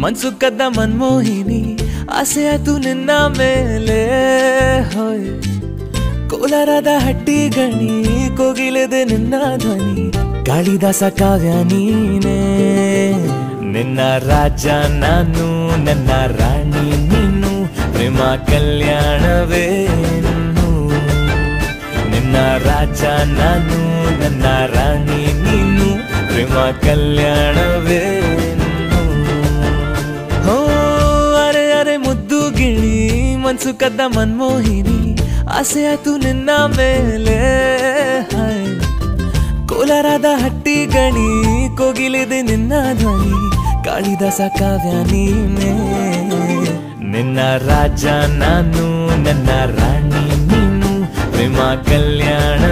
ಮನ್ಸು ಕದ್ದ ಮನ್ಮೋಹಿನಿ ಆಸೆ ಆತು ನಿನ್ನ ಮೇಲೆ ಹೋಯ್ ಕೋಲಾರದ ಹಟ್ಟಿ ಗಣಿ ಕೋಗಿಲೆದೆ ನಿನ್ನ ಧ್ವನಿ ಕಾಳಿದಾಸ ಕಾವ್ಯ ನೀನೇ ನಿನ್ನ ರಾಜ ನಾನು ನನ್ನ ರಾಣಿ ನೀನು ಪ್ರೇಮ ಕಲ್ಯಾಣವೇನು ನಿನ್ನ ರಾಜ ನಾನು ನನ್ನ ರಾಣಿ ನೀನು ಪ್ರೇಮ ಕಲ್ಯಾಣವೇನು ಹೋ ಅರೆ ಅರೆ ಮುದ್ದು ಗಿಳಿ ಮನ್ಸು ಕದ್ದ ಮನ್ಮೋಹಿನಿ ಆಸೆ ಆತು ನಿನ್ನ ಮೇಲೆ ಹಾಯ್ ಕೋಲಾರದ ಹಟ್ಟಿ ಗಣಿ ಕೋಗಿಲೆದೆ ನಿನ್ನ ಧ್ವನಿ ಕಾಳಿದಾಸ ಕಾವ್ಯ ನೀನೇ ನಿನ್ನ ರಾಜ ನಾನು ನನ್ನ ರಾಣಿ ನೀನು ಪ್ರೇಮ ಕಲ್ಯಾಣ